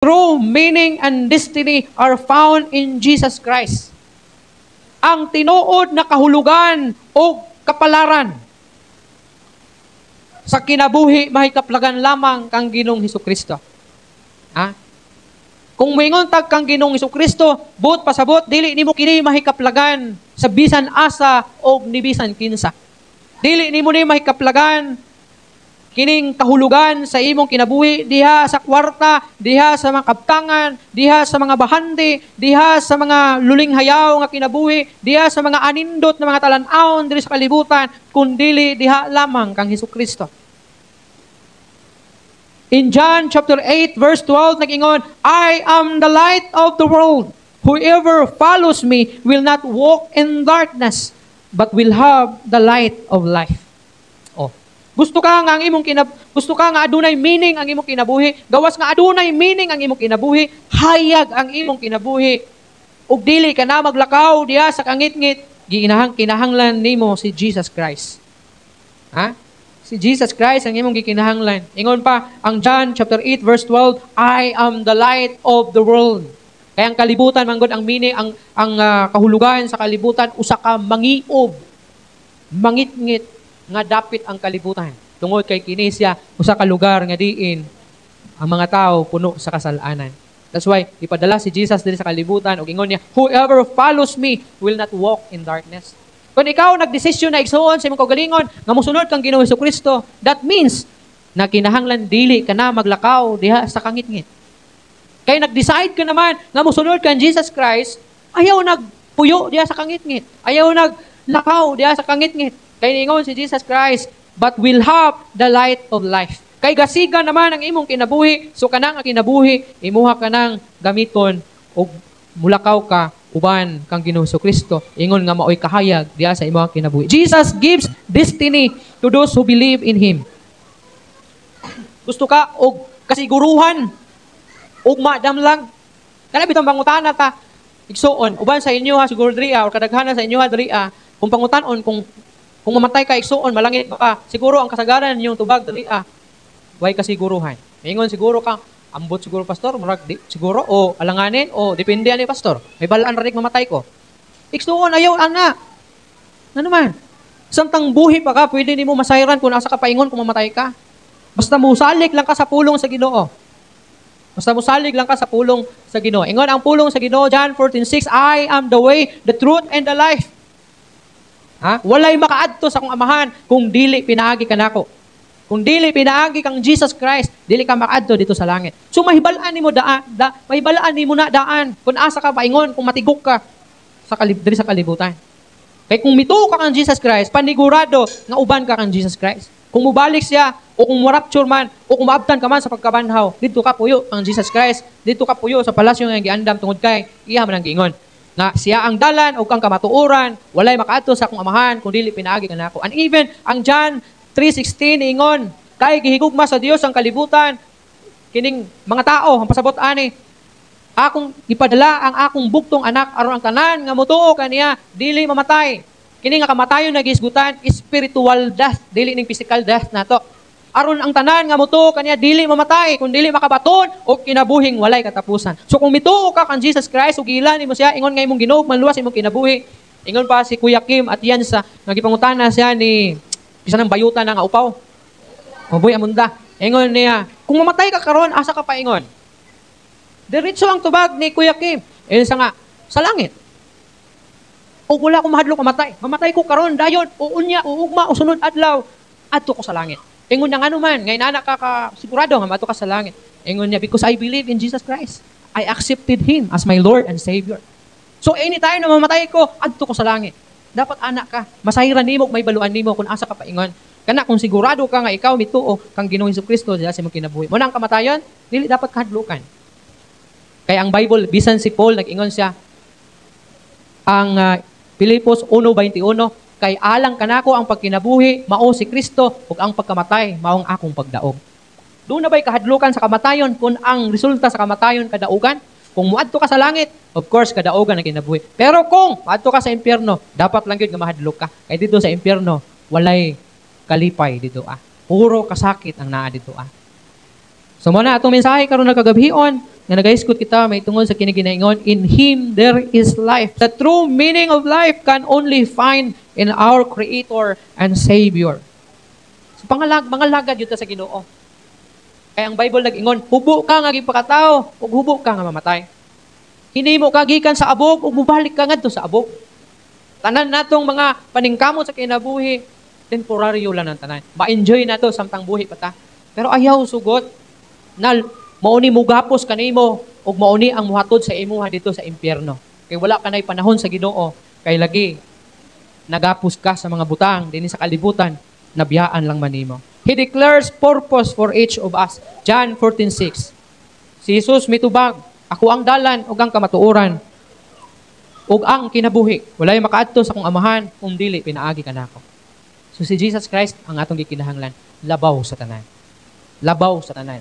True meaning and destiny are found in Jesus Christ. Ang tinuod na kahulugan o kapalaran sa kinabuhi mahikaplagan lamang kang Ginoong Hesukristo. Ha? Kung moingon tag kang Ginoong Hesukristo, buot pasabot dili nimo kini mahikaplagan sa bisan asa o ni bisan kinsa. Dili nimo ni mahikaplagan kining kahulugan sa imong kinabuhi diha sa kwarta, diha sa mga kaptangan, diha sa mga bahandi, diha sa mga luling hayaw nga kinabuhi, diha sa mga anindot na mga talan-awon diri sa kalibutan, kundi diha lamang kang Hesukristo. In John chapter 8 verse 12 nag-ingon, I am the light of the world. Whoever follows me will not walk in darkness, but will have the light of life. Gusto ka nga adunay meaning ang imong kinabuhi, gawas nga adunay meaning ang imong kinabuhi, hayag ang imong kinabuhi. Ug dili ka na maglakaw diha sa kangit-ngit, kinahanglan nimo si Jesus Christ. Ha? Si Jesus Christ ang imong gikinahanglan. Ingon pa ang John chapter 8 verse 12, I am the light of the world. Kaya ang kalibutan manggod ang meaning ang kahulugan sa kalibutan usa ka mangiob, mangit-ngit nga dapit ang kalibutan. Tungod kay kini siya usa ka lugar nga diin ang mga tao puno sa kasalanan. That's why ipadala si Jesus diri sa kalibutan ug ingon niya, whoever follows me will not walk in darkness. Kung ikaw nagdesisyon na igsuon sa imong kaugalingon nga mosunod kang Ginoong Hesukristo, that means na kinahanglan dili ka na maglakaw diha sa kangit-ngit. Kay nag-decide ka naman nga mosunod kang Jesus Christ, ayaw nagpuyo diha sa kangit-ngit. Ayaw naglakaw diha sa kangit-ngit. Kay ningon si Jesus Christ, but will have the light of life. Kay gasigan naman ang imong kinabuhi, so kanang ang kinabuhi, imuha ka nang gamiton o mulakaw ka, uban kang Ginoong Hesukristo, ingon nga maoy kahayag diya sa imong kinabuhi. Jesus gives destiny to those who believe in Him. Gusto ka og kasiguruhan, og madamlang, kana bitong pangutana ta, igsuon, uban sa inyo ha, siguro dria, o kadaghanan sa inyo ha, dria, kung pangutanon, kung mamatay ka, igsuon, malangit pa, siguro ang kasagaran yung tubag, dali way kasiguruhan. Ingon siguro kang, ambot siguro pastor, marag, siguro, o alanganin, o depende ani pastor. May balaan rin mamatay ko. Igsuon, ayaw, ana. Ano naman? Samtang buhi pa ka, pwede ni mo masayran kung asa ka paingon kung mamatay ka. Basta musalik lang ka sa pulong sa Ginoo. Basta musalig lang ka sa pulong sa Ginoo. Ingon ang pulong sa Ginoo, John 14:6, I am the way, the truth, and the life. Ha? Walay makaadto sa akong amahan kung dili pinaagi ka nako. Kung dili pinaagi kang Jesus Christ, dili ka makaadto dito sa langit. So mahibalaan nimo mahibalaan nimo na daan kung asa ka paingon, kung matigok ka diri sa kalibutan. Kay kung mituo ka kang Jesus Christ, panigurado nga uban ka kang Jesus Christ. Kung mubalik siya o kung mo-rapture man o kung maabtan ka man sa pagkabanhaw, dito ka puyo kang Jesus Christ, dito ka puyo sa palasyo nga giandam tungod kay iya man ang giingon. Na siya ang dalan o kang kamatuoran, walay makaadto sa akong amahan kung dili pinaagi ka nako. And even ang John 3:16 ingon, kay gihigugma sa Dios ang kalibutan, kining mga tao ang pasabot ani, akong ipadala ang akong buktong anak aron ang tanan nga motuo kaniya dili mamatay. Kini nga kamatayon nagisgutan spiritual death, dili ning physical death nato. Aron ang tanan nga motuo kaniya dili mamatay, kun dili makabaton o kinabuhing walay katapusan. So kung mituo ka kang Jesus Christ ug ilan nimo siya, ingon nga imong Ginoo manluwas imong kinabuhi. Ingon pa si Kuya Kim at yan sa nagipangutana siya ni isa ng bayutan nga upaw. Mabuy amunda. Ingon niya, kung mamatay ka karon asa ka paingon? Diretso ang tubag ni Kuya Kim. Sa nga sa langit. O wala akong mahadlok mamatay. Mamatay ko karon dayon o unya o ugma o sunod adlaw adto ko sa langit. Ingon niya nga naman, ngayon anak ka sigurado nga mato ka sa langit. Ingon niya, because I believe in Jesus Christ. I accepted Him as my Lord and Savior. So anytime na mamatay ko, adto ko sa langit. Dapat anak ka, masayran nimo, may baluan nimo kung asa ka paingon. Kana kung sigurado ka nga ikaw mituo kang Ginoong Hesukristo diha sa imong kinabuhi. Mo nang kamatayon, dili dapat kahadlukan. Kaya ang Bible, bisan si Paul nag-ingon siya ang Pilipos 1:21, kay alang kanako ang pagkinabuhi, mao si Kristo, ug ang pagkamatay, maong akong pagdaog. Doon na ba'y kahadlukan sa kamatayon kung ang resulta sa kamatayon kadaugan? Kung muadto ka sa langit, of course, kadaugan ang kinabuhi. Pero kung muadto ka sa impyerno, dapat lang yun nga mahadlok ka. Kaya dito sa impyerno, walay kalipay dito Puro kasakit ang naa dito So muna atong mensahe karon nagkagabhion, nga nagaiskot kita may tungod sa kini ginaingon, in Him there is life. The true meaning of life can only find in our Creator and Savior. So mga lagad yun ta sa Ginoo. Kaya ang Bible nag-ingon, hubo ka nga gipakatao, ug hubo ka nga mamatay. Hinimo ka gikan sa abog, ug mubalik ka ngadto sa abog. Tanan natong mga paningkamot sa kinabuhi, temporaryo lang ang tanan. Ma-enjoy na to samtang buhi pa ta. Pero ayaw sugot na mauni mo gapos kanimo ug mauni ang muhatod sa imuha dito sa impyerno. Kay wala ka nay panahon sa Ginoo, kay lagi nagapos ka sa mga butang dinhi sa kalibutan, nabiyaan lang manimo. He declares purpose for each of us. John 14:6. Si Jesus mitubag, ako ang dalan ug ang kamatuoran ug ang kinabuhi. Walay makaadto sa akong amahan kung dili pinaagi kanako. So si Jesus Christ ang atong gikinahanglan, labaw sa tanan. Labaw sa tanan.